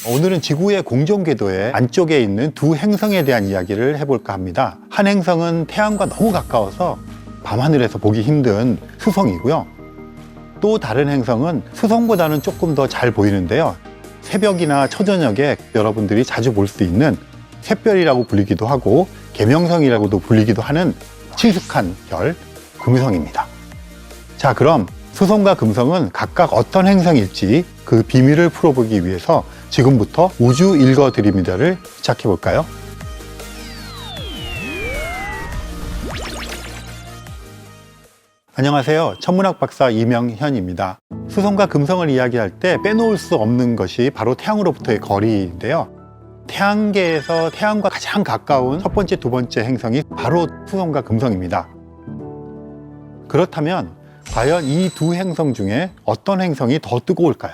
오늘은 지구의 공전궤도의 안쪽에 있는 두 행성에 대한 이야기를 해볼까 합니다. 한 행성은 태양과 너무 가까워서 밤하늘에서 보기 힘든 수성이고요. 또 다른 행성은 수성보다는 조금 더 잘 보이는데요. 새벽이나 초저녁에 여러분들이 자주 볼 수 있는 샛별이라고 불리기도 하고 계명성이라고도 불리기도 하는 친숙한 별, 금성입니다. 자, 그럼 수성과 금성은 각각 어떤 행성일지 그 비밀을 풀어보기 위해서 지금부터 우주 읽어드립니다를 시작해 볼까요? 안녕하세요. 천문학 박사 이명현입니다. 수성과 금성을 이야기할 때 빼놓을 수 없는 것이 바로 태양으로부터의 거리인데요. 태양계에서 태양과 가장 가까운 첫 번째, 두 번째 행성이 바로 수성과 금성입니다. 그렇다면 과연 이 두 행성 중에 어떤 행성이 더 뜨거울까요?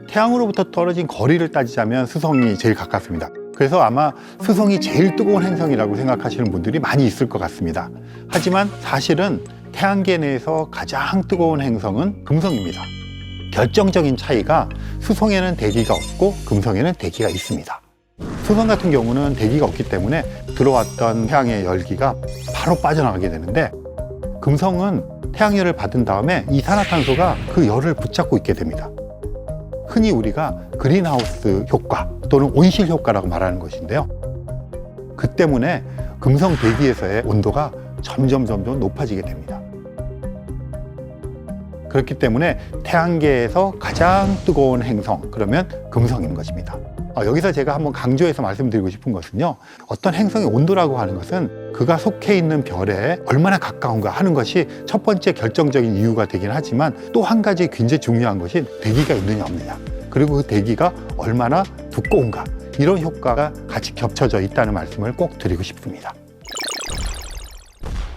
태양으로부터 떨어진 거리를 따지자면 수성이 제일 가깝습니다. 그래서 아마 수성이 제일 뜨거운 행성이라고 생각하시는 분들이 많이 있을 것 같습니다. 하지만 사실은 태양계 내에서 가장 뜨거운 행성은 금성입니다. 결정적인 차이가 수성에는 대기가 없고 금성에는 대기가 있습니다. 수성 같은 경우는 대기가 없기 때문에 들어왔던 태양의 열기가 바로 빠져나가게 되는데, 금성은 태양열을 받은 다음에 이산화탄소가 그 열을 붙잡고 있게 됩니다. 흔히 우리가 그린하우스 효과 또는 온실 효과라고 말하는 것인데요. 그 때문에 금성 대기에서의 온도가 점점 높아지게 됩니다. 그렇기 때문에 태양계에서 가장 뜨거운 행성, 그러면 금성인 것입니다. 여기서 제가 한번 강조해서 말씀드리고 싶은 것은요, 어떤 행성의 온도라고 하는 것은 그가 속해 있는 별에 얼마나 가까운가 하는 것이 첫 번째 결정적인 이유가 되긴 하지만, 또 한 가지 굉장히 중요한 것이 대기가 있느냐 없느냐, 그리고 그 대기가 얼마나 두꺼운가, 이런 효과가 같이 겹쳐져 있다는 말씀을 꼭 드리고 싶습니다.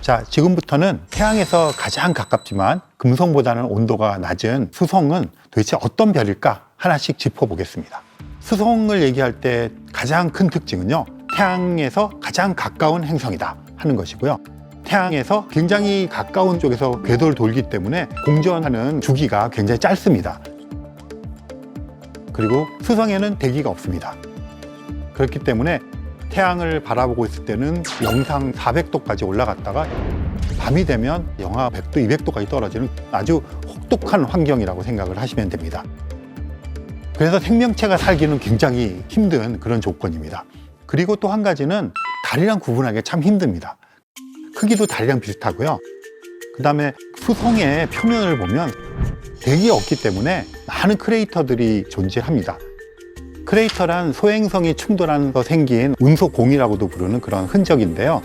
자, 지금부터는 태양에서 가장 가깝지만 금성보다는 온도가 낮은 수성은 도대체 어떤 별일까 하나씩 짚어보겠습니다. 수성을 얘기할 때 가장 큰 특징은요, 태양에서 가장 가까운 행성이다 하는 것이고요. 태양에서 굉장히 가까운 쪽에서 궤도를 돌기 때문에 공전하는 주기가 굉장히 짧습니다. 그리고 수성에는 대기가 없습니다. 그렇기 때문에 태양을 바라보고 있을 때는 영상 400도까지 올라갔다가 밤이 되면 영하 100도, 200도까지 떨어지는 아주 혹독한 환경이라고 생각을 하시면 됩니다. 그래서 생명체가 살기는 굉장히 힘든 그런 조건입니다. 그리고 또 한 가지는 달이랑 구분하기가 참 힘듭니다. 크기도 달이랑 비슷하고요. 그 다음에 수성의 표면을 보면 대기가 없기 때문에 많은 크레이터들이 존재합니다. 크레이터란 소행성이 충돌하면서 생긴 운석공이라고도 부르는 그런 흔적인데요.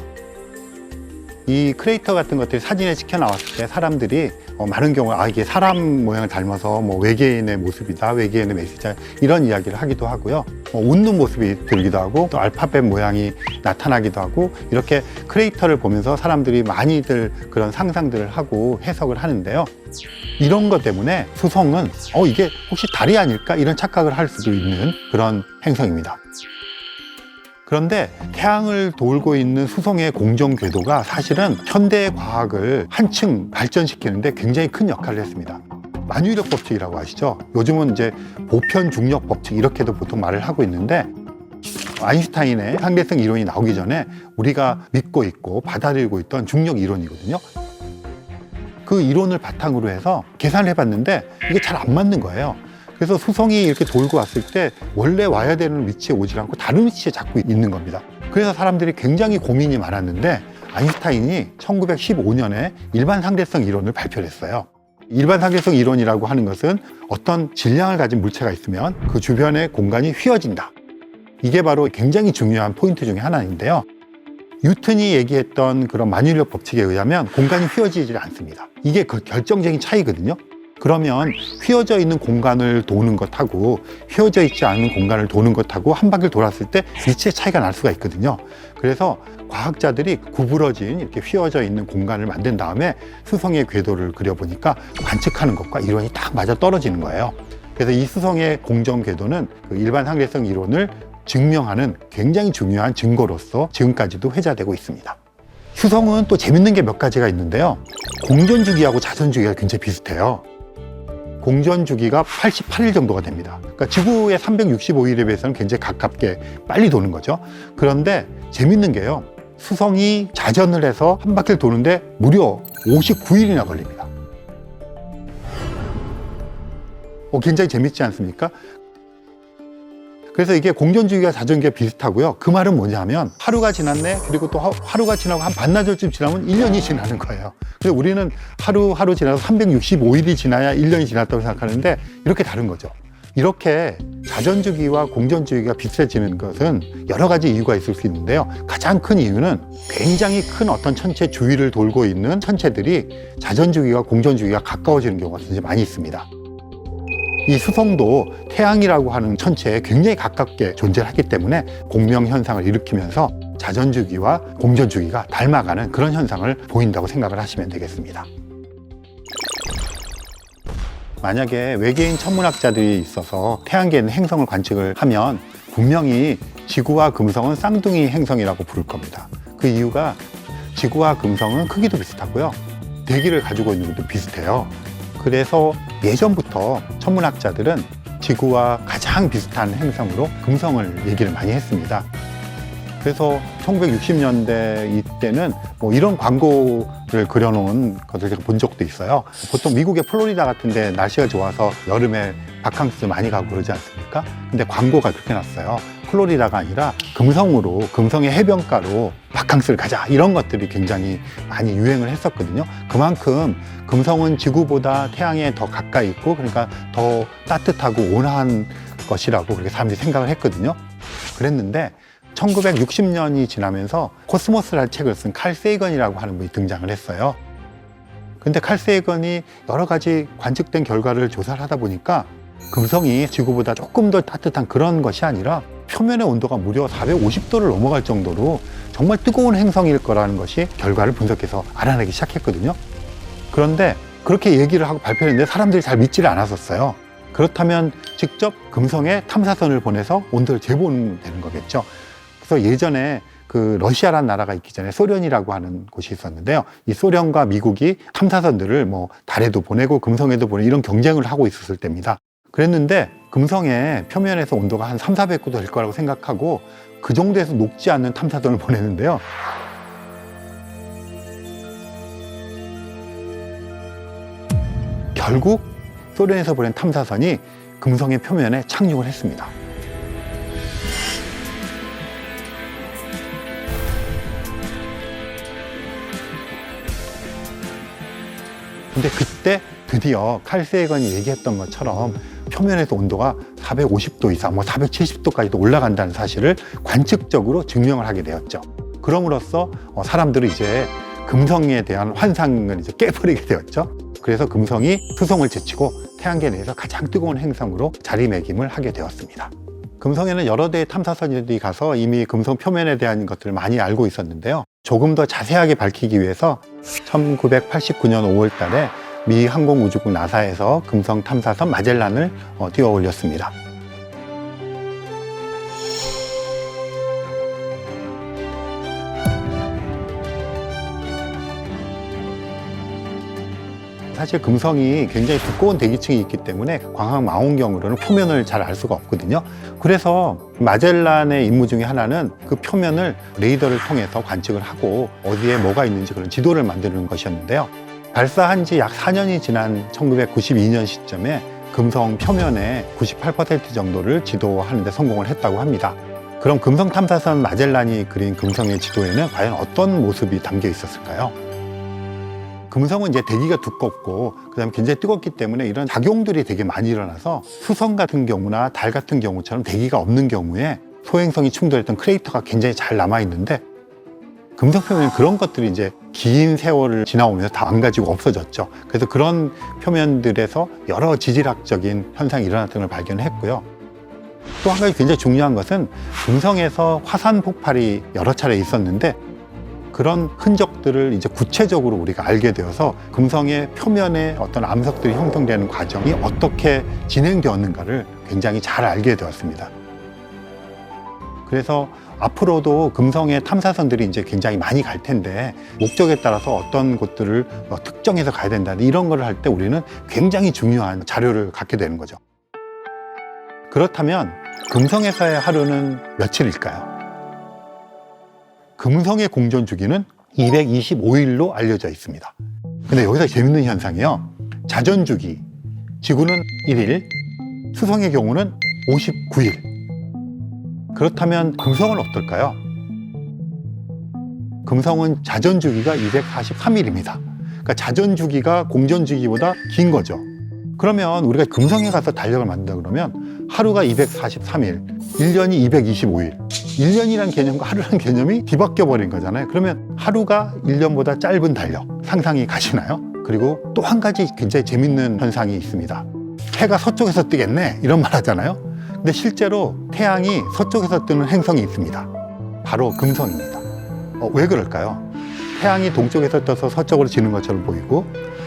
이 크레이터 같은 것들이 사진에 찍혀 나왔을 때 사람들이 많은 경우 이게 사람 모양을 닮아서 외계인의 모습이다, 외계인의 메시지다, 이런 이야기를 하기도 하고요. 웃는 모습이 들기도 하고, 또 알파벳 모양이 나타나기도 하고, 이렇게 크레이터를 보면서 사람들이 많이들 그런 상상들을 하고 해석을 하는데요. 이런 것 때문에 수성은 이게 혹시 달이 아닐까, 이런 착각을 할 수도 있는 그런 행성입니다. 그런데 태양을 돌고 있는 수성의 공전 궤도가 사실은 현대의 과학을 한층 발전시키는데 굉장히 큰 역할을 했습니다. 만유인력 법칙이라고 아시죠? 요즘은 이제 보편 중력 법칙, 이렇게도 보통 말을 하고 있는데, 아인슈타인의 상대성 이론이 나오기 전에 우리가 믿고 있고 받아들이고 있던 중력 이론이거든요. 그 이론을 바탕으로 해서 계산을 해봤는데 이게 잘 안 맞는 거예요. 그래서 수성이 이렇게 돌고 왔을 때 원래 와야 되는 위치에 오지 않고 다른 위치에 자꾸 있는 겁니다. 그래서 사람들이 굉장히 고민이 많았는데, 아인슈타인이 1915년에 일반 상대성 이론을 발표를 했어요. 일반 상대성 이론이라고 하는 것은 어떤 질량을 가진 물체가 있으면 그 주변의 공간이 휘어진다. 이게 바로 굉장히 중요한 포인트 중에 하나인데요. 뉴턴이 얘기했던 그런 만유인력 법칙에 의하면 공간이 휘어지지 않습니다. 이게 그 결정적인 차이거든요. 그러면 휘어져 있는 공간을 도는 것하고 휘어져 있지 않은 공간을 도는 것하고 한 바퀴를 돌았을 때 위치의 차이가 날 수가 있거든요. 그래서 과학자들이 구부러진 이렇게 휘어져 있는 공간을 만든 다음에 수성의 궤도를 그려보니까 관측하는 것과 이론이 딱 맞아 떨어지는 거예요. 그래서 이 수성의 공전 궤도는 그 일반 상대성 이론을 증명하는 굉장히 중요한 증거로서 지금까지도 회자되고 있습니다. 수성은 또 재밌는 게 몇 가지가 있는데요. 공전 주기하고 자전 주기가 굉장히 비슷해요. 공전 주기가 88일 정도가 됩니다. 그러니까 지구의 365일에 비해서는 굉장히 가깝게 빨리 도는 거죠. 그런데 재밌는 게요. 수성이 자전을 해서 한 바퀴를 도는데 무려 59일이나 걸립니다. 굉장히 재밌지 않습니까? 그래서 이게 공전주기가 자전기가 비슷하고요. 그 말은 뭐냐면 하루가 지났네, 그리고 또 하루가 지나고 한 반나절쯤 지나면 1년이 지나는 거예요. 그래서 우리는 하루 지나서 365일이 지나야 1년이 지났다고 생각하는데 이렇게 다른 거죠. 이렇게 자전주기와 공전주기가 비슷해지는 것은 여러 가지 이유가 있을 수 있는데요. 가장 큰 이유는 굉장히 큰 어떤 천체 주위를 돌고 있는 천체들이 자전주기와 공전주기가 가까워지는 경우가 굉장히 많이 있습니다. 이 수성도 태양이라고 하는 천체에 굉장히 가깝게 존재하기 때문에 공명 현상을 일으키면서 자전주기와 공전주기가 닮아가는 그런 현상을 보인다고 생각을 하시면 되겠습니다. 만약에 외계인 천문학자들이 있어서 태양계에 있는 행성을 관측을 하면 분명히 지구와 금성은 쌍둥이 행성이라고 부를 겁니다. 그 이유가 지구와 금성은 크기도 비슷하고요. 대기를 가지고 있는 것도 비슷해요. 그래서 예전부터 천문학자들은 지구와 가장 비슷한 행성으로 금성을 얘기를 많이 했습니다. 그래서 1960년대 이때는 뭐 이런 광고를 그려놓은 것을 제가 본 적도 있어요. 보통 미국의 플로리다 같은데 날씨가 좋아서 여름에 바캉스 많이 가고 그러지 않습니까? 근데 광고가 그렇게 났어요. 플로리다가 아니라 금성의 해변가로 바캉스를 가자, 이런 것들이 굉장히 많이 유행을 했었거든요. 그만큼 금성은 지구보다 태양에 더 가까이 있고, 그러니까 더 따뜻하고 온화한 것이라고 그렇게 사람들이 생각을 했거든요. 그랬는데 1960년이 지나면서 코스모스라는 책을 쓴 칼 세이건이라고 하는 분이 등장을 했어요. 근데 칼 세이건이 여러 가지 관측된 결과를 조사를 하다 보니까 금성이 지구보다 조금 더 따뜻한 그런 것이 아니라 표면의 온도가 무려 450도를 넘어갈 정도로 정말 뜨거운 행성일 거라는 것이 결과를 분석해서 알아내기 시작했거든요. 그런데 그렇게 얘기를 하고 발표했는데 사람들이 잘 믿지를 않았었어요. 그렇다면 직접 금성에 탐사선을 보내서 온도를 재보면 되는 거겠죠. 그래서 예전에 그 러시아라는 나라가 있기 전에 소련이라고 하는 곳이 있었는데요. 이 소련과 미국이 탐사선들을 뭐 달에도 보내고 금성에도 보내고 이런 경쟁을 하고 있었을 때입니다. 그랬는데 금성의 표면에서 온도가 한 300~400도 될 거라고 생각하고 그 정도에서 녹지 않는 탐사선을 보내는데요. 결국 소련에서 보낸 탐사선이 금성의 표면에 착륙을 했습니다. 근데 그때 드디어 칼 세이건이 얘기했던 것처럼 표면에서 온도가 450도 이상, 470도까지도 올라간다는 사실을 관측적으로 증명을 하게 되었죠. 그럼으로써 사람들은 이제 금성에 대한 환상을 이제 깨버리게 되었죠. 그래서 금성이 수성을 제치고 태양계 내에서 가장 뜨거운 행성으로 자리매김을 하게 되었습니다. 금성에는 여러 대의 탐사선들이 가서 이미 금성 표면에 대한 것들을 많이 알고 있었는데요. 조금 더 자세하게 밝히기 위해서 1989년 5월 달에 미 항공우주국 나사에서 금성 탐사선 마젤란을 띄워 올렸습니다. 사실 금성이 굉장히 두꺼운 대기층이 있기 때문에 광학 망원경으로는 표면을 잘 알 수가 없거든요. 그래서 마젤란의 임무 중에 하나는 그 표면을 레이더를 통해서 관측을 하고 어디에 뭐가 있는지 그런 지도를 만드는 것이었는데요. 발사한 지 약 4년이 지난 1992년 시점에 금성 표면의 98% 정도를 지도하는 데 성공을 했다고 합니다. 그럼 금성 탐사선 마젤란이 그린 금성의 지도에는 과연 어떤 모습이 담겨 있었을까요? 금성은 이제 대기가 두껍고 그다음에 굉장히 뜨겁기 때문에 이런 작용들이 되게 많이 일어나서 수성 같은 경우나 달 같은 경우처럼 대기가 없는 경우에 소행성이 충돌했던 크레이터가 굉장히 잘 남아 있는데 금성 표면에 그런 것들이 이제 긴 세월을 지나오면서 다 망가지고 없어졌죠. 그래서 그런 표면들에서 여러 지질학적인 현상이 일어났던 걸 발견했고요. 또 한 가지 굉장히 중요한 것은 금성에서 화산 폭발이 여러 차례 있었는데 그런 흔적들을 이제 구체적으로 우리가 알게 되어서 금성의 표면에 어떤 암석들이 형성되는 과정이 어떻게 진행되었는가를 굉장히 잘 알게 되었습니다. 그래서 앞으로도 금성의 탐사선들이 이제 굉장히 많이 갈 텐데 목적에 따라서 어떤 곳들을 특정해서 가야 된다 이런 걸 할 때 우리는 굉장히 중요한 자료를 갖게 되는 거죠. 그렇다면 금성에서의 하루는 며칠일까요? 금성의 공전 주기는 225일로 알려져 있습니다. 근데 여기서 재밌는 현상이요. 자전 주기, 지구는 1일, 수성의 경우는 59일. 그렇다면 금성은 어떨까요? 금성은 자전 주기가 243일입니다. 그러니까 자전 주기가 공전 주기보다 긴 거죠. 그러면 우리가 금성에 가서 달력을 만든다 그러면 하루가 243일, 1년이 225일. 1년이란 개념과 하루란 개념이 뒤바뀌어 버린 거잖아요. 그러면 하루가 1년보다 짧은 달력 상상이 가시나요? 그리고 또 한 가지 굉장히 재밌는 현상이 있습니다. 해가 서쪽에서 뜨겠네 이런 말 하잖아요. 근데 실제로 태양이 서쪽에서 뜨는 행성이 있습니다. 바로 금성입니다. 왜 그럴까요? 태양이 동쪽에서 떠서 서쪽으로 지는 것처럼 보이고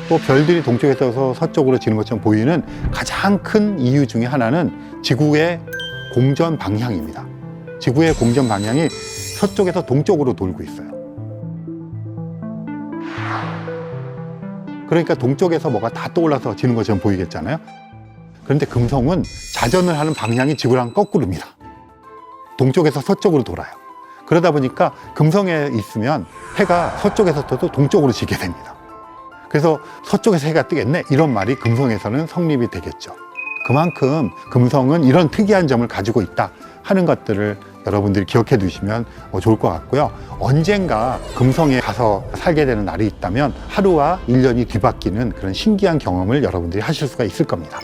또 별들이 동쪽에서 떠서 서쪽으로 지는 것처럼 보이는 가장 큰 이유 중에 하나는 지구의 공전 방향입니다. 지구의 공전 방향이 서쪽에서 동쪽으로 돌고 있어요. 그러니까 동쪽에서 뭐가 다 떠올라서 지는 것처럼 보이겠잖아요. 그런데 금성은 자전을 하는 방향이 지구랑 거꾸로입니다. 동쪽에서 서쪽으로 돌아요. 그러다 보니까 금성에 있으면 해가 서쪽에서 떠도 동쪽으로 지게 됩니다. 그래서 서쪽에서 해가 뜨겠네 이런 말이 금성에서는 성립이 되겠죠. 그만큼 금성은 이런 특이한 점을 가지고 있다 하는 것들을 여러분들이 기억해 두시면 좋을 것 같고요. 언젠가 금성에 가서 살게 되는 날이 있다면 하루와 1년이 뒤바뀌는 그런 신기한 경험을 여러분들이 하실 수가 있을 겁니다.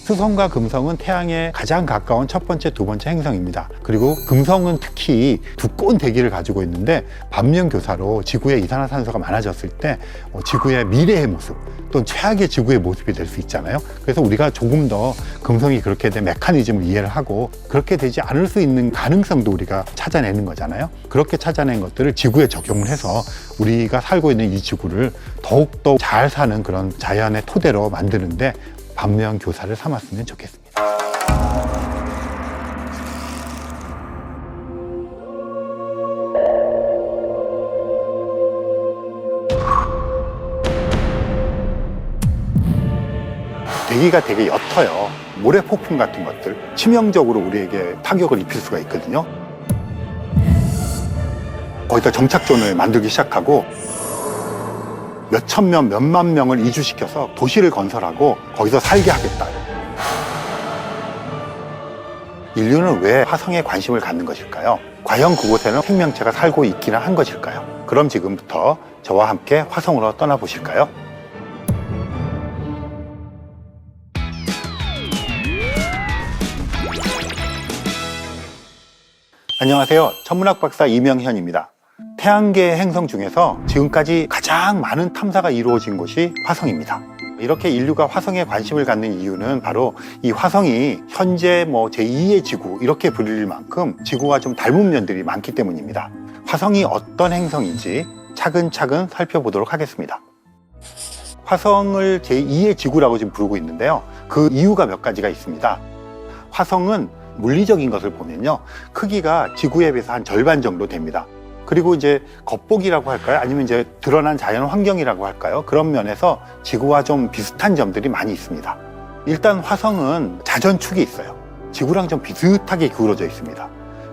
수성과 금성은 태양에 가장 가까운 첫 번째, 두 번째 행성입니다. 그리고 금성은 특히 두꺼운 대기를 가지고 있는데 반면교사로 지구에 이산화탄소가 많아졌을 때 지구의 미래의 모습 또는 최악의 지구의 모습이 될 수 있잖아요. 그래서 우리가 조금 더 금성이 그렇게 된 메커니즘을 이해를 하고 그렇게 되지 않을 수 있는 가능성도 우리가 찾아내는 거잖아요. 그렇게 찾아낸 것들을 지구에 적용을 해서 우리가 살고 있는 이 지구를 더욱더 잘 사는 그런 자연의 토대로 만드는데 반면교사를 삼았으면 좋겠습니다. 대기가 되게 옅어요. 모래폭풍 같은 것들 치명적으로 우리에게 타격을 입힐 수가 있거든요. 거기다 정착존을 만들기 시작하고 몇천 명, 몇만 명을 이주시켜서 도시를 건설하고 거기서 살게 하겠다. 인류는 왜 화성에 관심을 갖는 것일까요? 과연 그곳에는 생명체가 살고 있기는 한 것일까요? 그럼 지금부터 저와 함께 화성으로 떠나보실까요? 안녕하세요. 천문학 박사 이명현입니다. 태양계의 행성 중에서 지금까지 가장 많은 탐사가 이루어진 곳이 화성입니다. 이렇게 인류가 화성에 관심을 갖는 이유는 바로 이 화성이 현재 제2의 지구 이렇게 불릴 만큼 지구와 좀 닮은 면들이 많기 때문입니다. 화성이 어떤 행성인지 차근차근 살펴보도록 하겠습니다. 화성을 제2의 지구라고 지금 부르고 있는데요. 그 이유가 몇 가지가 있습니다. 화성은 물리적인 것을 보면요. 크기가 지구에 비해서 한 절반 정도 됩니다. 그리고 이제 겉보기라고 할까요? 아니면 이제 드러난 자연 환경이라고 할까요? 그런 면에서 지구와 좀 비슷한 점들이 많이 있습니다. 일단 화성은 자전축이 있어요. 지구랑 좀 비슷하게 기울어져 있습니다.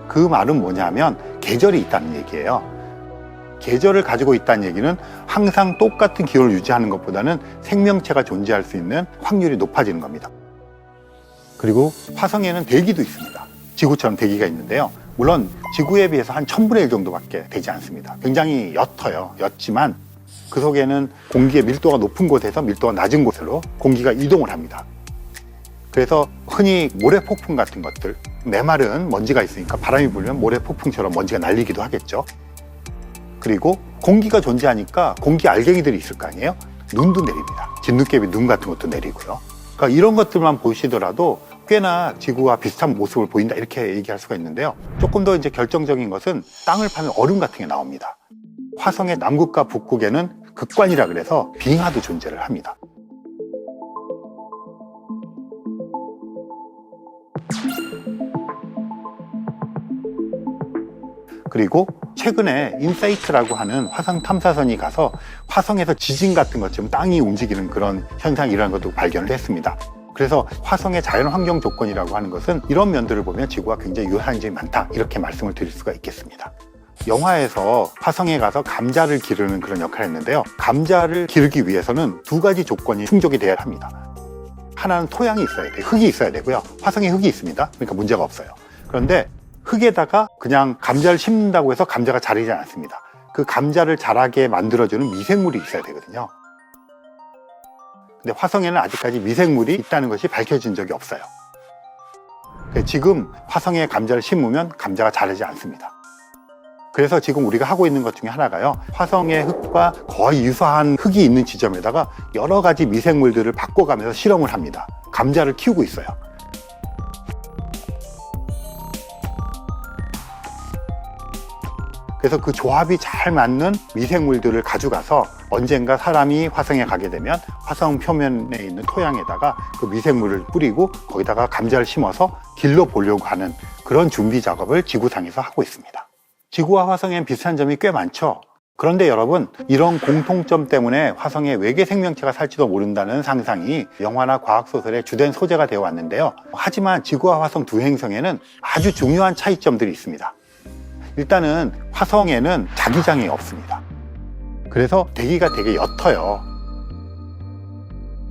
그 말은 뭐냐면 계절이 있다는 얘기예요. 계절을 가지고 있다는 얘기는 항상 똑같은 기온을 유지하는 것보다는 생명체가 존재할 수 있는 확률이 높아지는 겁니다. 그리고 화성에는 대기도 있습니다. 지구처럼 대기가 있는데요. 물론 지구에 비해서 한 1000분의 1 정도밖에 되지 않습니다. 굉장히 옅어요. 옅지만 그 속에는 공기의 밀도가 높은 곳에서 밀도가 낮은 곳으로 공기가 이동을 합니다. 그래서 흔히 모래폭풍 같은 것들, 메마른 먼지가 있으니까 바람이 불면 모래폭풍처럼 먼지가 날리기도 하겠죠. 그리고 공기가 존재하니까 공기 알갱이들이 있을 거 아니에요? 눈도 내립니다. 진눈깨비 눈 같은 것도 내리고요. 그러니까 이런 것들만 보시더라도 꽤나 지구와 비슷한 모습을 보인다 이렇게 얘기할 수가 있는데요. 조금 더 이제 결정적인 것은 땅을 파면 얼음 같은 게 나옵니다. 화성의 남극과 북극에는 극관이라 그래서 빙하도 존재를 합니다. 그리고 최근에 인사이트라고 하는 화성 탐사선이 가서 화성에서 지진 같은 것처럼 땅이 움직이는 그런 현상이 일어나는 것도 발견을 했습니다. 그래서 화성의 자연 환경 조건이라고 하는 것은 이런 면들을 보면 지구와 굉장히 유사한 점이 많다, 이렇게 말씀을 드릴 수가 있겠습니다. 영화에서 화성에 가서 감자를 기르는 그런 역할을 했는데요. 감자를 기르기 위해서는 두 가지 조건이 충족이 돼야 합니다. 하나는 토양이 있어야 돼요. 흙이 있어야 되고요. 화성에 흙이 있습니다. 그러니까 문제가 없어요. 그런데 흙에다가 그냥 감자를 심는다고 해서 감자가 자라지 않습니다. 그 감자를 자라게 만들어주는 미생물이 있어야 되거든요. 근데 화성에는 아직까지 미생물이 있다는 것이 밝혀진 적이 없어요. 지금 화성에 감자를 심으면 감자가 자라지 않습니다. 그래서 지금 우리가 하고 있는 것 중에 하나가요, 화성의 흙과 거의 유사한 흙이 있는 지점에다가 여러 가지 미생물들을 바꿔가면서 실험을 합니다. 감자를 키우고 있어요. 그래서 그 조합이 잘 맞는 미생물들을 가져가서 언젠가 사람이 화성에 가게 되면 화성 표면에 있는 토양에다가 그 미생물을 뿌리고 거기다가 감자를 심어서 길러 보려고 하는 그런 준비 작업을 지구상에서 하고 있습니다. 지구와 화성엔 비슷한 점이 꽤 많죠. 그런데 여러분, 이런 공통점 때문에 화성에 외계 생명체가 살지도 모른다는 상상이 영화나 과학소설의 주된 소재가 되어 왔는데요. 하지만 지구와 화성 두 행성에는 아주 중요한 차이점들이 있습니다. 일단은 화성에는 자기장이 없습니다. 그래서 대기가 되게 옅어요.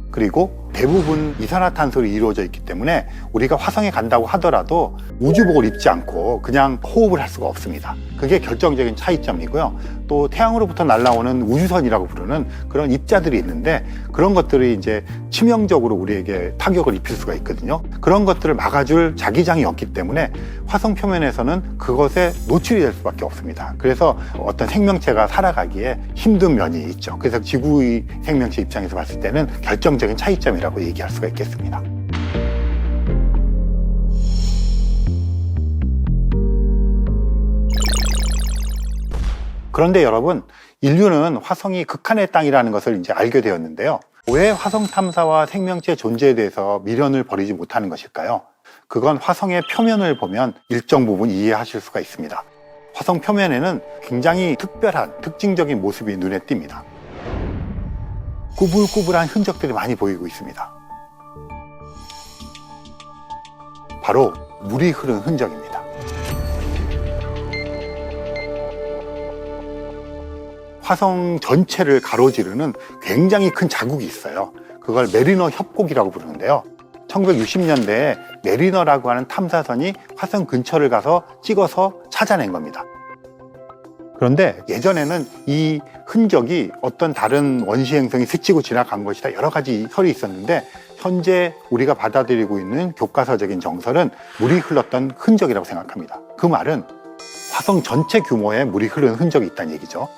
그리고 대부분 이산화탄소로 이루어져 있기 때문에 우리가 화성에 간다고 하더라도 우주복을 입지 않고 그냥 호흡을 할 수가 없습니다. 그게 결정적인 차이점이고요. 또 태양으로부터 날아오는 우주선이라고 부르는 그런 입자들이 있는데 그런 것들이 이제 치명적으로 우리에게 타격을 입힐 수가 있거든요. 그런 것들을 막아줄 자기장이 없기 때문에 화성 표면에서는 그것에 노출이 될 수밖에 없습니다. 그래서 어떤 생명체가 살아가기에 힘든 면이 있죠. 그래서 지구의 생명체 입장에서 봤을 때는 결정적인 차이점이라고 얘기할 수가 있겠습니다. 그런데 여러분, 인류는 화성이 극한의 땅이라는 것을 이제 알게 되었는데요. 왜 화성 탐사와 생명체 존재에 대해서 미련을 버리지 못하는 것일까요? 그건 화성의 표면을 보면 일정 부분 이해하실 수가 있습니다. 화성 표면에는 굉장히 특별한, 특징적인 모습이 눈에 띕니다. 꾸불꾸불한 흔적들이 많이 보이고 있습니다. 바로 물이 흐른 흔적입니다. 화성 전체를 가로지르는 굉장히 큰 자국이 있어요. 그걸 메리너 협곡이라고 부르는데요. 1960년대에 메리너라고 하는 탐사선이 화성 근처를 가서 찍어서 찾아낸 겁니다. 그런데 예전에는 이 흔적이 어떤 다른 원시 행성이 스치고 지나간 것이다, 여러 가지 설이 있었는데 현재 우리가 받아들이고 있는 교과서적인 정설은 물이 흘렀던 흔적이라고 생각합니다. 그 말은 화성 전체 규모의 물이 흐르는 흔적이 있다는 얘기죠.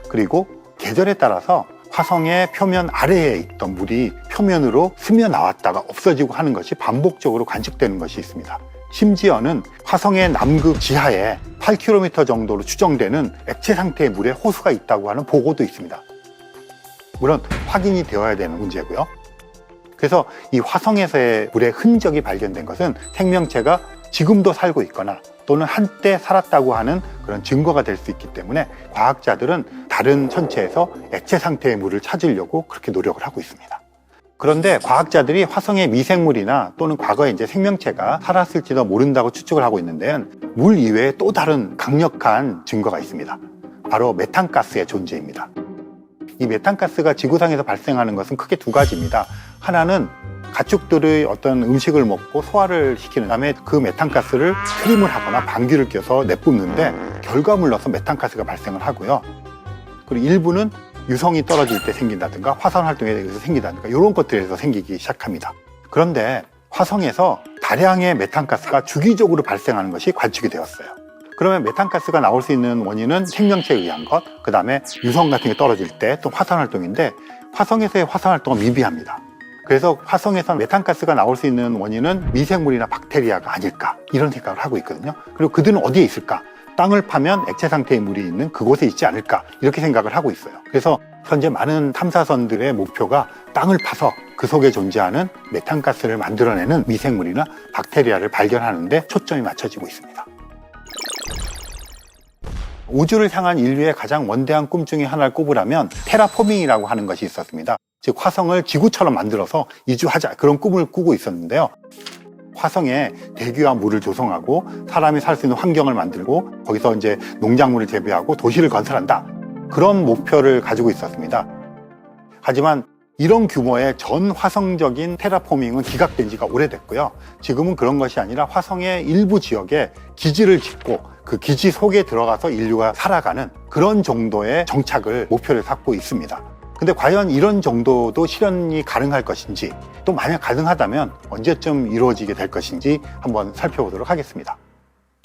그리고 계절에 따라서 화성의 표면 아래에 있던 물이 표면으로 스며 나왔다가 없어지고 하는 것이 반복적으로 관측되는 것이 있습니다. 심지어는 화성의 남극 지하에 8km 정도로 추정되는 액체 상태의 물에 호수가 있다고 하는 보고도 있습니다. 물론 확인이 되어야 되는 문제고요. 그래서 이 화성에서의 물의 흔적이 발견된 것은 생명체가 지금도 살고 있거나 또는 한때 살았다고 하는 그런 증거가 될 수 있기 때문에 과학자들은 다른 천체에서 액체 상태의 물을 찾으려고 그렇게 노력을 하고 있습니다. 그런데 과학자들이 화성의 미생물이나 또는 과거에 이제 생명체가 살았을지도 모른다고 추측을 하고 있는데 물 이외에 또 다른 강력한 증거가 있습니다. 바로 메탄가스의 존재입니다. 이 메탄가스가 지구상에서 발생하는 것은 크게 두 가지입니다. 하나는 가축들의 어떤 음식을 먹고 소화를 시키는 다음에 그 메탄가스를 트림을 하거나 방귀를 껴서 내뿜는데 결과물로서 메탄가스가 발생을 하고요. 그리고 일부는 유성이 떨어질 때 생긴다든가 화산 활동에 의해서 생긴다든가 이런 것들에서 생기기 시작합니다. 그런데 화성에서 다량의 메탄가스가 주기적으로 발생하는 것이 관측이 되었어요. 그러면 메탄가스가 나올 수 있는 원인은 생명체에 의한 것, 그 다음에 유성 같은 게 떨어질 때 또 화산 활동인데 화성에서의 화산 활동은 미비합니다. 그래서 화성에서 메탄가스가 나올 수 있는 원인은 미생물이나 박테리아가 아닐까, 이런 생각을 하고 있거든요. 그리고 그들은 어디에 있을까? 땅을 파면 액체 상태의 물이 있는 그곳에 있지 않을까, 이렇게 생각을 하고 있어요. 그래서 현재 많은 탐사선들의 목표가 땅을 파서 그 속에 존재하는 메탄가스를 만들어내는 미생물이나 박테리아를 발견하는 데 초점이 맞춰지고 있습니다. 우주를 향한 인류의 가장 원대한 꿈 중에 하나를 꼽으라면 테라포밍이라고 하는 것이 있었습니다. 즉 화성을 지구처럼 만들어서 이주하자, 그런 꿈을 꾸고 있었는데요. 화성에 대기와 물을 조성하고 사람이 살 수 있는 환경을 만들고 거기서 이제 농작물을 재배하고 도시를 건설한다, 그런 목표를 가지고 있었습니다. 하지만 이런 규모의 전 화성적인 테라포밍은 기각된 지가 오래됐고요. 지금은 그런 것이 아니라 화성의 일부 지역에 기지를 짓고 그 기지 속에 들어가서 인류가 살아가는 그런 정도의 정착을 목표를 삼고 있습니다. 근데 과연 이런 정도도 실현이 가능할 것인지, 또 만약 가능하다면 언제쯤 이루어지게 될 것인지 한번 살펴보도록 하겠습니다.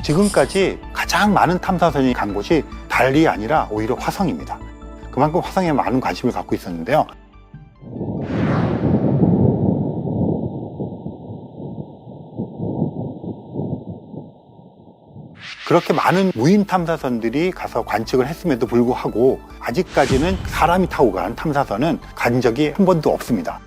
지금까지 가장 많은 탐사선이 간 곳이 달이 아니라 오히려 화성입니다. 그만큼 화성에 많은 관심을 갖고 있었는데요. 그렇게 많은 무인 탐사선들이 가서 관측을 했음에도 불구하고 아직까지는 사람이 타고 간 탐사선은 간 적이 한 번도 없습니다.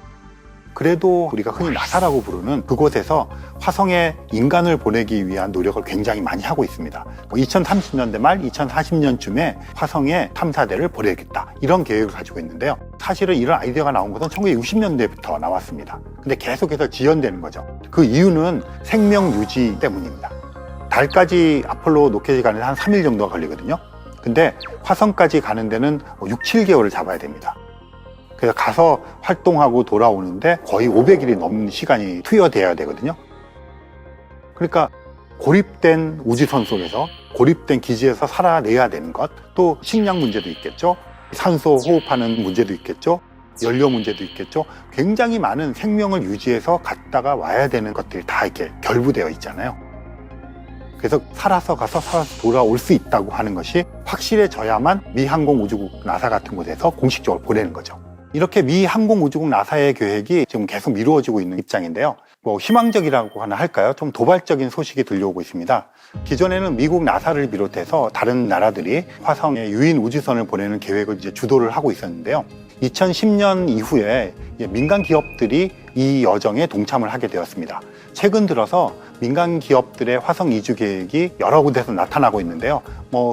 그래도 우리가 흔히 나사라고 부르는 그곳에서 화성에 인간을 보내기 위한 노력을 굉장히 많이 하고 있습니다. 2030년대 말 2040년쯤에 화성에 탐사대를 보내겠다, 이런 계획을 가지고 있는데요. 사실은 이런 아이디어가 나온 것은 1960년대부터 나왔습니다. 근데 계속해서 지연되는 거죠. 그 이유는 생명 유지 때문입니다. 달까지 아폴로 로켓이 가는데 한 3일 정도가 걸리거든요. 근데 화성까지 가는 데는 6, 7개월을 잡아야 됩니다. 그래서 가서 활동하고 돌아오는데 거의 500일이 넘는 시간이 투여돼야 되거든요. 그러니까 고립된 우주선 속에서, 고립된 기지에서 살아내야 되는 것, 또 식량 문제도 있겠죠. 산소 호흡하는 문제도 있겠죠. 연료 문제도 있겠죠. 굉장히 많은 생명을 유지해서 갔다가 와야 되는 것들이 다 이렇게 결부되어 있잖아요. 그래서 살아서 가서 살아서 돌아올 수 있다고 하는 것이 확실해져야만 미 항공우주국 나사 같은 곳에서 공식적으로 보내는 거죠. 이렇게 미 항공우주국 나사의 계획이 지금 계속 미루어지고 있는 입장인데요. 희망적이라고 하나 할까요? 좀 도발적인 소식이 들려오고 있습니다. 기존에는 미국 나사를 비롯해서 다른 나라들이 화성에 유인 우주선을 보내는 계획을 이제 주도를 하고 있었는데요. 2010년 이후에 민간 기업들이 이 여정에 동참을 하게 되었습니다. 최근 들어서 민간 기업들의 화성 이주 계획이 여러 군데서 나타나고 있는데요.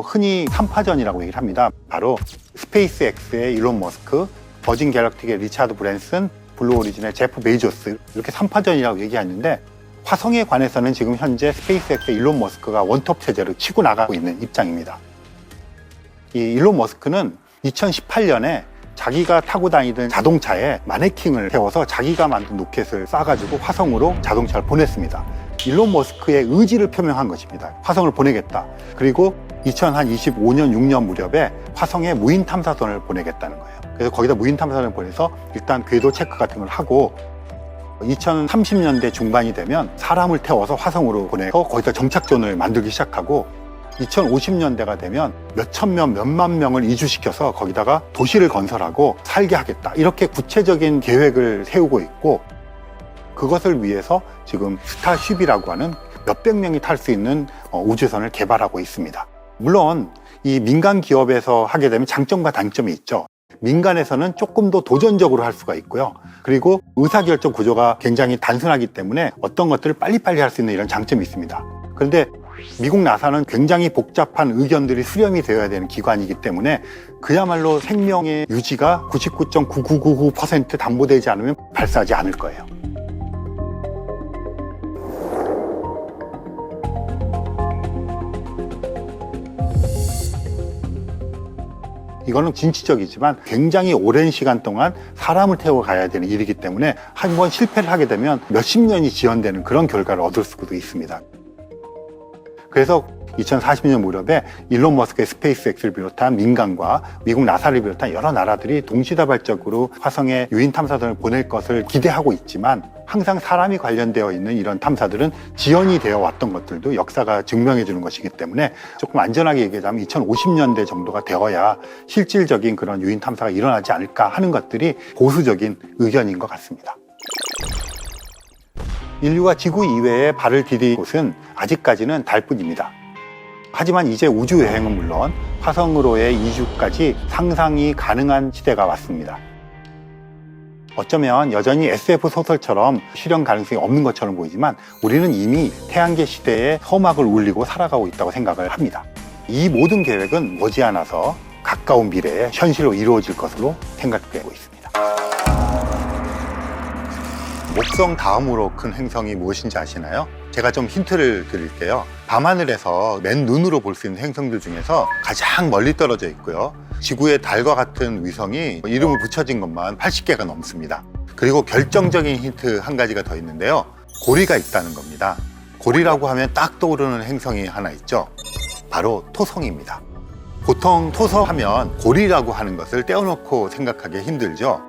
흔히 3파전이라고 얘기를 합니다. 바로 스페이스X의 일론 머스크, 버진 갤럭틱의 리차드 브랜슨, 블루 오리진의 제프 베이조스, 이렇게 3파전이라고 얘기하는데, 화성에 관해서는 지금 현재 스페이스X의 일론 머스크가 원톱 체제로 치고 나가고 있는 입장입니다. 이 일론 머스크는 2018년에 자기가 타고 다니던 자동차에 마네킹을 태워서 자기가 만든 로켓을 쏴가지고 화성으로 자동차를 보냈습니다. 일론 머스크의 의지를 표명한 것입니다. 화성을 보내겠다. 그리고 2025년, 6년 무렵에 화성에 무인 탐사선을 보내겠다는 거예요. 그래서 거기다 무인 탐사선을 보내서 일단 궤도 체크 같은 걸 하고 2030년대 중반이 되면 사람을 태워서 화성으로 보내서 거기다 정착존을 만들기 시작하고 2050년대가 되면 몇천 명, 몇만 명을 이주시켜서 거기다가 도시를 건설하고 살게 하겠다. 이렇게 구체적인 계획을 세우고 있고, 그것을 위해서 지금 스타쉽이라고 하는 몇백 명이 탈 수 있는 우주선을 개발하고 있습니다. 물론 이 민간 기업에서 하게 되면 장점과 단점이 있죠. 민간에서는 조금 더 도전적으로 할 수가 있고요. 그리고 의사결정 구조가 굉장히 단순하기 때문에 어떤 것들을 빨리빨리 할 수 있는 이런 장점이 있습니다. 그런데 미국 나사는 굉장히 복잡한 의견들이 수렴이 되어야 되는 기관이기 때문에 그야말로 생명의 유지가 99.9999% 담보되지 않으면 발사하지 않을 거예요. 이거는 진취적이지만 굉장히 오랜 시간 동안 사람을 태워 가야 되는 일이기 때문에 한 번 실패를 하게 되면 몇십 년이 지연되는 그런 결과를 얻을 수도 있습니다. 그래서 2040년 무렵에 일론 머스크의 스페이스X를 비롯한 민간과 미국 나사를 비롯한 여러 나라들이 동시다발적으로 화성에 유인 탐사선을 보낼 것을 기대하고 있지만, 항상 사람이 관련되어 있는 이런 탐사들은 지연이 되어 왔던 것들도 역사가 증명해 주는 것이기 때문에 조금 안전하게 얘기하자면 2050년대 정도가 되어야 실질적인 그런 유인 탐사가 일어나지 않을까 하는 것들이 보수적인 의견인 것 같습니다. 인류가 지구 이외에 발을 디딜 곳은 아직까지는 달뿐입니다. 하지만 이제 우주 여행은 물론 화성으로의 이주까지 상상이 가능한 시대가 왔습니다. 어쩌면 여전히 SF 소설처럼 실현 가능성이 없는 것처럼 보이지만 우리는 이미 태양계 시대의 서막을 울리고 살아가고 있다고 생각을 합니다. 이 모든 계획은 머지않아서 가까운 미래에 현실로 이루어질 것으로 생각되고 있습니다. 목성 다음으로 큰 행성이 무엇인지 아시나요? 제가 좀 힌트를 드릴게요. 밤하늘에서 맨눈으로 볼 수 있는 행성들 중에서 가장 멀리 떨어져 있고요. 지구의 달과 같은 위성이 이름을 붙여진 것만 80개가 넘습니다. 그리고 결정적인 힌트 한 가지가 더 있는데요. 고리가 있다는 겁니다. 고리라고 하면 딱 떠오르는 행성이 하나 있죠. 바로 토성입니다. 보통 토성하면 고리라고 하는 것을 떼어놓고 생각하기 힘들죠.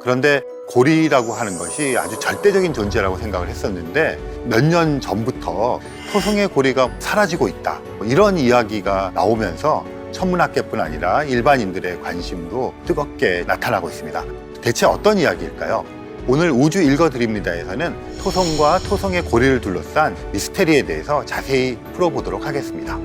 그런데 고리라고 하는 것이 아주 절대적인 존재라고 생각을 했었는데 몇 년 전부터 토성의 고리가 사라지고 있다, 이런 이야기가 나오면서 천문학계뿐 아니라 일반인들의 관심도 뜨겁게 나타나고 있습니다. 대체 어떤 이야기일까요? 오늘 우주 읽어드립니다에서는 토성과 토성의 고리를 둘러싼 미스테리에 대해서 자세히 풀어보도록 하겠습니다.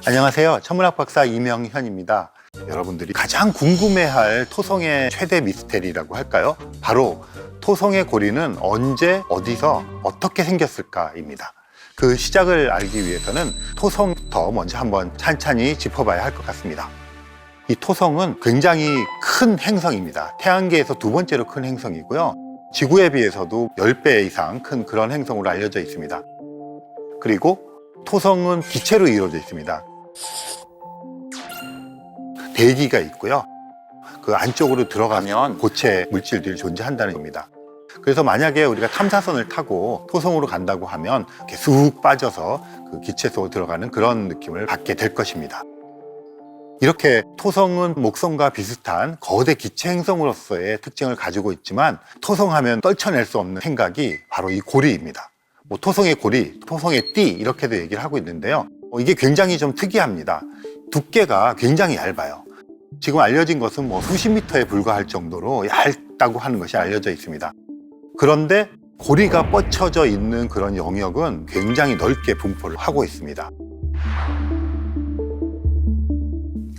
안녕하세요. 천문학 박사 이명현입니다. 여러분들이 가장 궁금해할 토성의 최대 미스테리라고 할까요? 바로 토성의 고리는 언제, 어디서, 어떻게 생겼을까입니다. 그 시작을 알기 위해서는 토성부터 먼저 한번 찬찬히 짚어봐야 할 것 같습니다. 이 토성은 굉장히 큰 행성입니다. 태양계에서 두 번째로 큰 행성이고요. 지구에 비해서도 10배 이상 큰 그런 행성으로 알려져 있습니다. 그리고 토성은 기체로 이루어져 있습니다. 대기가 있고요. 그 안쪽으로 들어가면 고체 물질들이 존재한다는 겁니다. 그래서 만약에 우리가 탐사선을 타고 토성으로 간다고 하면 이렇게 쑥 빠져서 그 기체 속으로 들어가는 그런 느낌을 받게 될 것입니다. 이렇게 토성은 목성과 비슷한 거대 기체 행성으로서의 특징을 가지고 있지만 토성하면 떨쳐낼 수 없는 생각이 바로 이 고리입니다. 토성의 고리, 토성의 띠 이렇게도 얘기를 하고 있는데요. 이게 굉장히 좀 특이합니다. 두께가 굉장히 얇아요. 지금 알려진 것은 수십 미터에 불과할 정도로 얇다고 하는 것이 알려져 있습니다. 그런데 고리가 뻗쳐져 있는 그런 영역은 굉장히 넓게 분포를 하고 있습니다.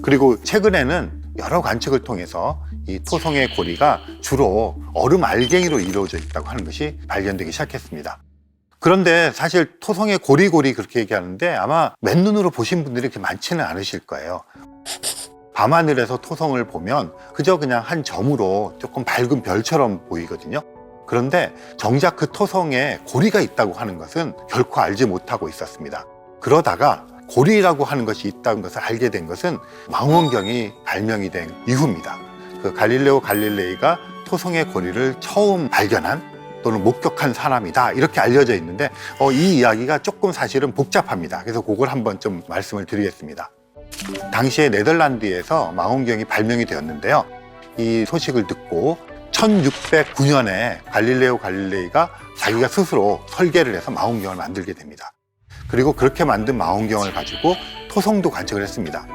그리고 최근에는 여러 관측을 통해서 이 토성의 고리가 주로 얼음 알갱이로 이루어져 있다고 하는 것이 발견되기 시작했습니다. 그런데 사실 토성의 고리 그렇게 얘기하는데 아마 맨눈으로 보신 분들이 그렇게 많지는 않으실 거예요. 밤하늘에서 토성을 보면 그저 그냥 한 점으로 조금 밝은 별처럼 보이거든요. 그런데 정작 그 토성에 고리가 있다고 하는 것은 결코 알지 못하고 있었습니다. 그러다가 고리라고 하는 것이 있다는 것을 알게 된 것은 망원경이 발명이 된 이후입니다. 그 갈릴레오 갈릴레이가 토성의 고리를 처음 발견한 또는 목격한 사람이다, 이렇게 알려져 있는데 이 이야기가 조금 사실은 복잡합니다. 그래서 그걸 한번 좀 말씀을 드리겠습니다. 당시에 네덜란드에서 망원경이 발명이 되었는데요. 이 소식을 듣고 1609년에 갈릴레오 갈릴레이가 자기가 스스로 설계를 해서 망원경을 만들게 됩니다. 그리고 그렇게 만든 망원경을 가지고 토성도 관측을 했습니다.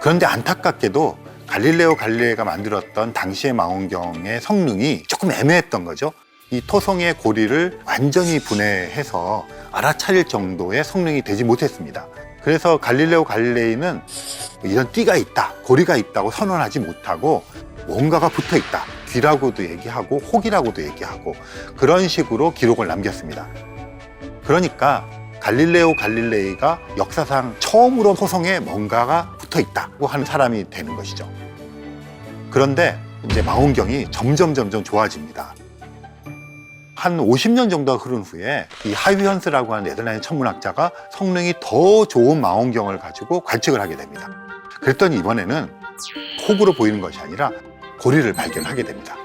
그런데 안타깝게도 갈릴레오 갈릴레이가 만들었던 당시의 망원경의 성능이 조금 애매했던 거죠. 이 토성의 고리를 완전히 분해해서 알아차릴 정도의 성능이 되지 못했습니다. 그래서 갈릴레오 갈릴레이는 이런 띠가 있다, 고리가 있다고 선언하지 못하고 뭔가가 붙어 있다, 귀라고도 얘기하고 혹이라고도 얘기하고 그런 식으로 기록을 남겼습니다. 그러니까 갈릴레오 갈릴레이가 역사상 처음으로 토성에 뭔가가 붙어 있다고 하는 사람이 되는 것이죠. 그런데 이제 망원경이 점점 좋아집니다. 한 50년 정도가 흐른 후에 이 하위현스라고 하는 네덜란드 천문학자가 성능이 더 좋은 망원경을 가지고 관측을 하게 됩니다. 그랬더니 이번에는 혹으로 보이는 것이 아니라 고리를 발견하게 됩니다.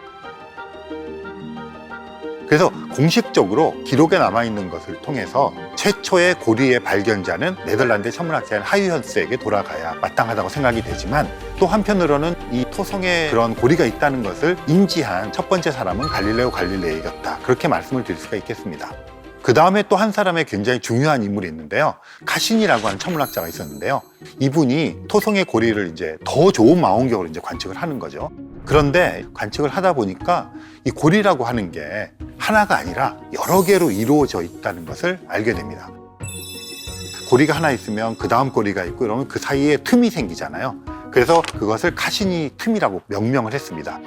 그래서 공식적으로 기록에 남아있는 것을 통해서 최초의 고리의 발견자는 네덜란드 천문학자인 하위현스에게 돌아가야 마땅하다고 생각이 되지만 또 한편으로는 이 토성에 그런 고리가 있다는 것을 인지한 첫 번째 사람은 갈릴레오 갈릴레이였다, 그렇게 말씀을 드릴 수가 있겠습니다. 그 다음에 또 한 사람의 굉장히 중요한 인물이 있는데요. 카시니라고 하는 천문학자가 있었는데요. 이분이 토성의 고리를 이제 더 좋은 망원경으로 이제 관측을 하는 거죠. 그런데 관측을 하다 보니까 이 고리라고 하는 게 하나가 아니라 여러 개로 이루어져 있다는 것을 알게 됩니다. 고리가 하나 있으면 그 다음 고리가 있고 이러면 그 사이에 틈이 생기잖아요. 그래서 그것을 카시니 틈이라고 명명을 했습니다.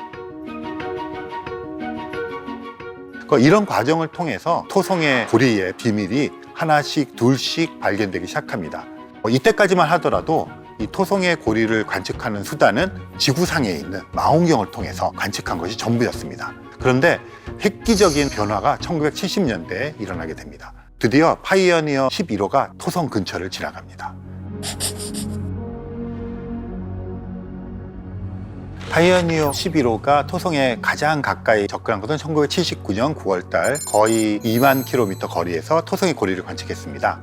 이런 과정을 통해서 토성의 고리의 비밀이 하나씩 둘씩 발견되기 시작합니다. 이때까지만 하더라도 이 토성의 고리를 관측하는 수단은 지구상에 있는 망원경을 통해서 관측한 것이 전부였습니다. 그런데 획기적인 변화가 1970년대에 일어나게 됩니다. 드디어 파이어니어 11호가 토성 근처를 지나갑니다. 파이어니어 11호가 토성에 가장 가까이 접근한 것은 1979년 9월달 거의 2만 킬로미터 거리에서 토성의 고리를 관측했습니다.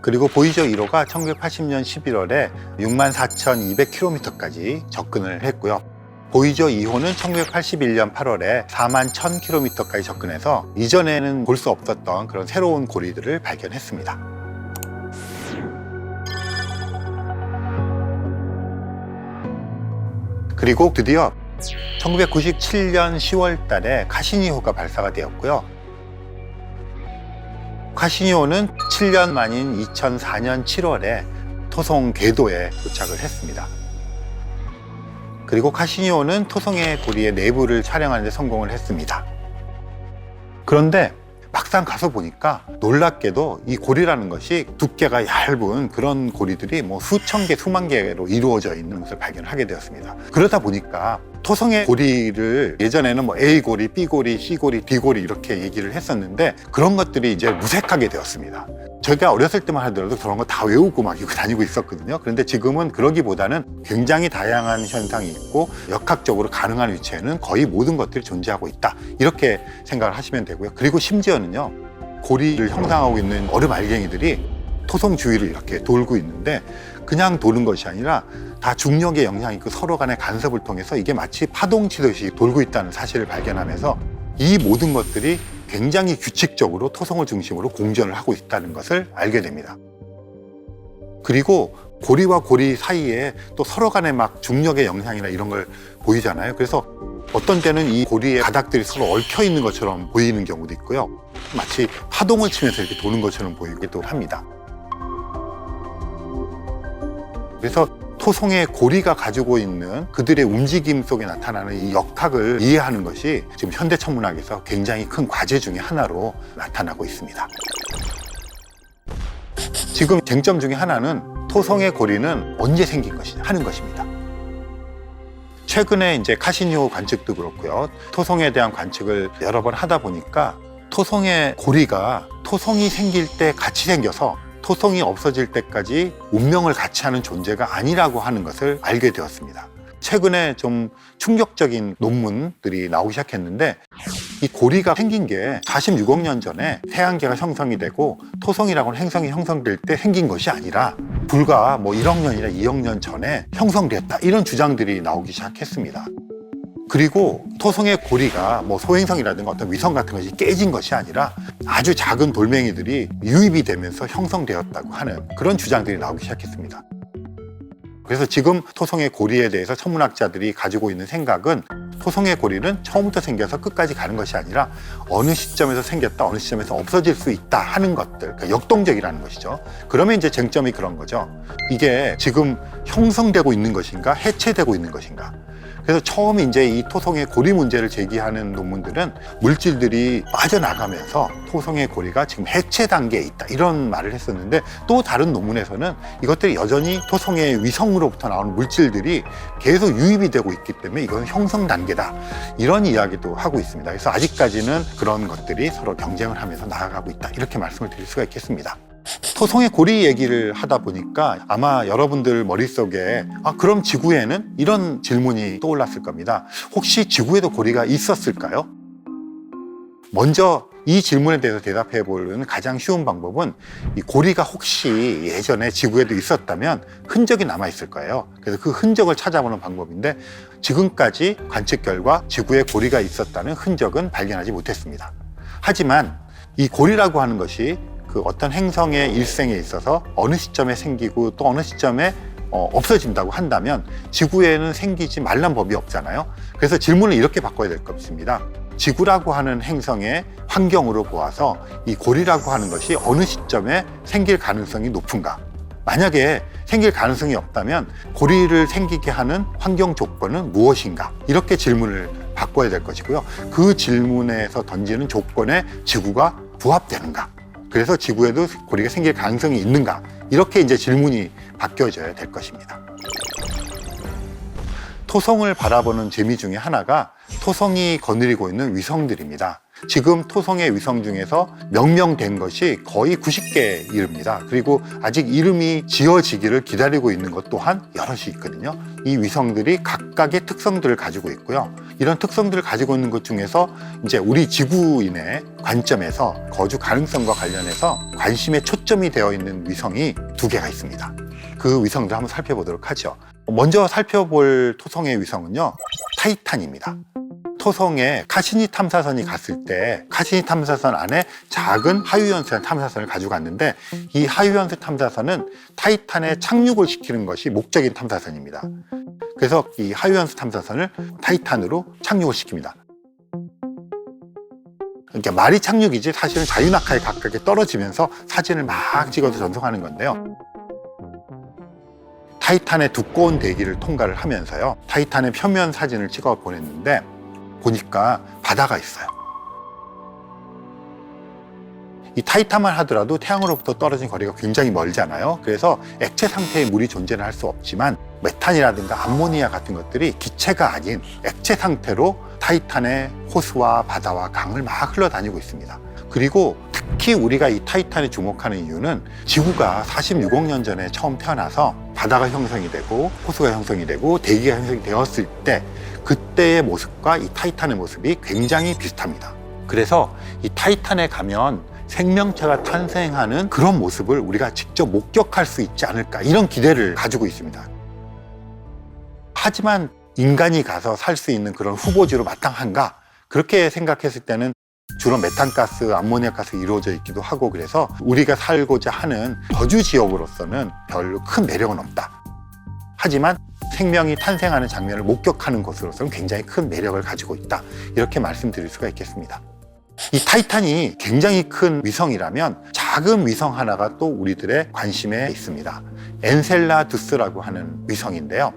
그리고 보이저 1호가 1980년 11월에 64,200km까지 접근을 했고요. 보이저 2호는 1981년 8월에 41,000km까지 접근해서 이전에는 볼 수 없었던 그런 새로운 고리들을 발견했습니다. 그리고 드디어 1997년 10월 달에 카시니호가 발사가 되었고요. 카시니호는 7년 만인 2004년 7월에 토성 궤도에 도착을 했습니다. 그리고 카시니호는 토성의 고리의 내부를 촬영하는 데 성공을 했습니다. 그런데 막상 가서 보니까 놀랍게도 이 고리라는 것이 두께가 얇은 그런 고리들이 수천 개, 수만 개로 이루어져 있는 것을 발견하게 되었습니다. 그러다 보니까 토성의 고리를 예전에는 A고리, B고리, C고리, D고리 이렇게 얘기를 했었는데 그런 것들이 이제 무색하게 되었습니다. 저희가 어렸을 때만 하더라도 그런 거 다 외우고 막 이거 다니고 있었거든요. 그런데 지금은 그러기보다는 굉장히 다양한 현상이 있고 역학적으로 가능한 위치에는 거의 모든 것들이 존재하고 있다. 이렇게 생각을 하시면 되고요. 그리고 심지어는요, 고리를 형성하고 있는 얼음 알갱이들이 토성 주위를 이렇게 돌고 있는데 그냥 도는 것이 아니라 다 중력의 영향이 있고 서로 간의 간섭을 통해서 이게 마치 파동치듯이 돌고 있다는 사실을 발견하면서 이 모든 것들이 굉장히 규칙적으로 토성을 중심으로 공전을 하고 있다는 것을 알게 됩니다. 그리고 고리와 고리 사이에 또 서로 간의 막 중력의 영향이나 이런 걸 보이잖아요. 그래서 어떤 때는 이 고리의 가닥들이 서로 얽혀 있는 것처럼 보이는 경우도 있고요. 마치 파동을 치면서 이렇게 도는 것처럼 보이기도 합니다. 그래서 토성의 고리가 가지고 있는 그들의 움직임 속에 나타나는 이 역학을 이해하는 것이 지금 현대 천문학에서 굉장히 큰 과제 중에 하나로 나타나고 있습니다. 지금 쟁점 중에 하나는 토성의 고리는 언제 생긴 것이냐 하는 것입니다. 최근에 이제 카시니호 관측도 그렇고요. 토성에 대한 관측을 여러 번 하다 보니까 토성의 고리가 토성이 생길 때 같이 생겨서 토성이 없어질 때까지 운명을 같이 하는 존재가 아니라고 하는 것을 알게 되었습니다. 최근에 좀 충격적인 논문들이 나오기 시작했는데 이 고리가 생긴 게 46억 년 전에 태양계가 형성이 되고 토성이라고 하는 행성이 형성될 때 생긴 것이 아니라 불과 1억 년이나 2억 년 전에 형성됐다, 이런 주장들이 나오기 시작했습니다. 그리고 토성의 고리가 소행성이라든가 어떤 위성 같은 것이 깨진 것이 아니라 아주 작은 돌멩이들이 유입이 되면서 형성되었다고 하는 그런 주장들이 나오기 시작했습니다. 그래서 지금 토성의 고리에 대해서 천문학자들이 가지고 있는 생각은 토성의 고리는 처음부터 생겨서 끝까지 가는 것이 아니라 어느 시점에서 생겼다, 어느 시점에서 없어질 수 있다 하는 것들, 그러니까 역동적이라는 것이죠. 그러면 이제 쟁점이 그런 거죠. 이게 지금 형성되고 있는 것인가, 해체되고 있는 것인가. 그래서 처음 이제 이 토성의 고리 문제를 제기하는 논문들은 물질들이 빠져나가면서 토성의 고리가 지금 해체 단계에 있다, 이런 말을 했었는데, 또 다른 논문에서는 이것들이 여전히 토성의 위성으로부터 나오는 물질들이 계속 유입이 되고 있기 때문에 이건 형성 단계다, 이런 이야기도 하고 있습니다. 그래서 아직까지는 그런 것들이 서로 경쟁을 하면서 나아가고 있다, 이렇게 말씀을 드릴 수가 있겠습니다. 토성의 고리 얘기를 하다 보니까 아마 여러분들 머릿속에 그럼 지구에는? 이런 질문이 떠올랐을 겁니다. 혹시 지구에도 고리가 있었을까요? 먼저 이 질문에 대해서 대답해 보는 가장 쉬운 방법은 이 고리가 혹시 예전에 지구에도 있었다면 흔적이 남아 있을 거예요. 그래서 그 흔적을 찾아보는 방법인데 지금까지 관측 결과 지구에 고리가 있었다는 흔적은 발견하지 못했습니다. 하지만 이 고리라고 하는 것이 그 어떤 행성의 일생에 있어서 어느 시점에 생기고 또 어느 시점에 없어진다고 한다면 지구에는 생기지 말란 법이 없잖아요. 그래서 질문을 이렇게 바꿔야 될 것입니다. 지구라고 하는 행성의 환경으로 보아서 이 고리라고 하는 것이 어느 시점에 생길 가능성이 높은가? 만약에 생길 가능성이 없다면 고리를 생기게 하는 환경 조건은 무엇인가? 이렇게 질문을 바꿔야 될 것이고요. 그 질문에서 던지는 조건에 지구가 부합되는가? 그래서 지구에도 고리가 생길 가능성이 있는가? 이렇게 이제 질문이 바뀌어져야 될 것입니다. 토성을 바라보는 재미 중에 하나가 토성이 거느리고 있는 위성들입니다. 지금 토성의 위성 중에서 명명된 것이 거의 90개에 이릅니다. 그리고 아직 이름이 지어지기를 기다리고 있는 것 또한 여럿이 있거든요. 이 위성들이 각각의 특성들을 가지고 있고요. 이런 특성들을 가지고 있는 것 중에서 이제 우리 지구인의 관점에서 거주 가능성과 관련해서 관심의 초점이 되어 있는 위성이 2개가 있습니다. 그 위성들 한번 살펴보도록 하죠. 먼저 살펴볼 토성의 위성은요, 타이탄입니다. 토성에 카시니 탐사선이 갔을 때 카시니 탐사선 안에 작은 하유연소 탐사선을 가지고 갔는데, 이 하유연소 탐사선은 타이탄에 착륙을 시키는 것이 목적인 탐사선입니다. 그래서 이 하유연소 탐사선을 타이탄으로 착륙을 시킵니다. 그러니까 말이 착륙이지 사실은 자유낙하에 가깝게 떨어지면서 사진을 막 찍어서 전송하는 건데요. 타이탄의 두꺼운 대기를 통과를 하면서요, 타이탄의 표면 사진을 찍어 보냈는데 보니까 바다가 있어요. 이 타이탄만 하더라도 태양으로부터 떨어진 거리가 굉장히 멀잖아요. 그래서 액체 상태의 물이 존재는 할 수 없지만 메탄이라든가 암모니아 같은 것들이 기체가 아닌 액체 상태로 타이탄의 호수와 바다와 강을 막 흘러다니고 있습니다. 그리고 특히 우리가 이 타이탄에 주목하는 이유는 지구가 46억 년 전에 처음 태어나서 바다가 형성이 되고 호수가 형성이 되고 대기가 형성이 되었을 때 그때의 모습과 이 타이탄의 모습이 굉장히 비슷합니다. 그래서 이 타이탄에 가면 생명체가 탄생하는 그런 모습을 우리가 직접 목격할 수 있지 않을까, 이런 기대를 가지고 있습니다. 하지만 인간이 가서 살 수 있는 그런 후보지로 마땅한가? 그렇게 생각했을 때는 주로 메탄가스, 암모니아가스 이루어져 있기도 하고, 그래서 우리가 살고자 하는 거주 지역으로서는 별로 큰 매력은 없다. 하지만 생명이 탄생하는 장면을 목격하는 곳으로서는 굉장히 큰 매력을 가지고 있다. 이렇게 말씀드릴 수가 있겠습니다. 이 타이탄이 굉장히 큰 위성이라면 작은 위성 하나가 또 우리들의 관심에 있습니다. 엔셀라두스라고 하는 위성인데요.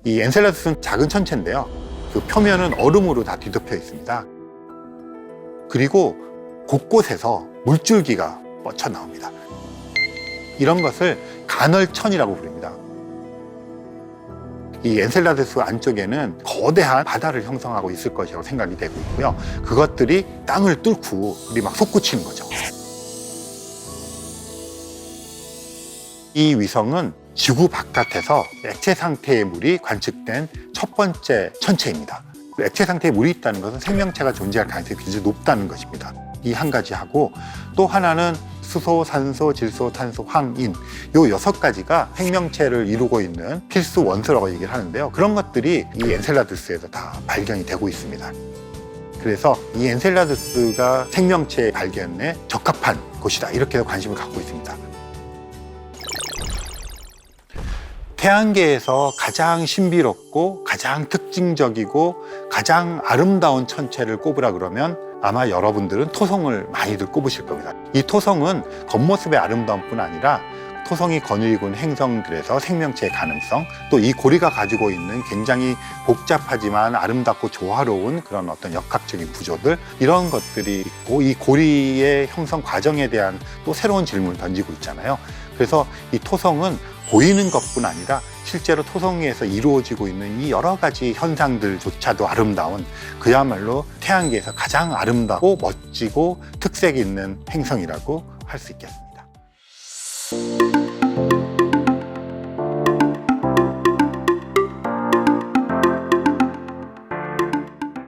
이 엔셀라두스는 작은 천체인데요. 그 표면은 얼음으로 다 뒤덮여 있습니다. 그리고 곳곳에서 물줄기가 뻗쳐나옵니다. 이런 것을 간헐천이라고 부릅니다. 이 엔셀라두스 안쪽에는 거대한 바다를 형성하고 있을 것이라고 생각이 되고 있고요. 그것들이 땅을 뚫고 우리 막 솟구치는 거죠. 이 위성은 지구 바깥에서 액체 상태의 물이 관측된 첫 번째 천체입니다. 액체 상태에 물이 있다는 것은 생명체가 존재할 가능성이 굉장히 높다는 것입니다. 이 한 가지 하고, 또 하나는 수소, 산소, 질소, 탄소, 황인, 요 6가지가 생명체를 이루고 있는 필수 원소라고 얘기를 하는데요. 그런 것들이 이 엔셀라두스에서 다 발견이 되고 있습니다. 그래서 이 엔셀라두스가 생명체 발견에 적합한 곳이다, 이렇게 관심을 갖고 있습니다. 태양계에서 가장 신비롭고 가장 특징적이고 가장 아름다운 천체를 꼽으라 그러면 아마 여러분들은 토성을 많이들 꼽으실 겁니다. 이 토성은 겉모습의 아름다움뿐 아니라 토성이 거느리고 있는 행성들에서 생명체의 가능성, 또 이 고리가 가지고 있는 굉장히 복잡하지만 아름답고 조화로운 그런 어떤 역학적인 구조들, 이런 것들이 있고, 이 고리의 형성 과정에 대한 또 새로운 질문을 던지고 있잖아요. 그래서 이 토성은 보이는 것뿐 아니라 실제로 토성 위에서 이루어지고 있는 이 여러 가지 현상들조차도 아름다운, 그야말로 태양계에서 가장 아름답고 멋지고 특색 있는 행성이라고 할 수 있겠습니다.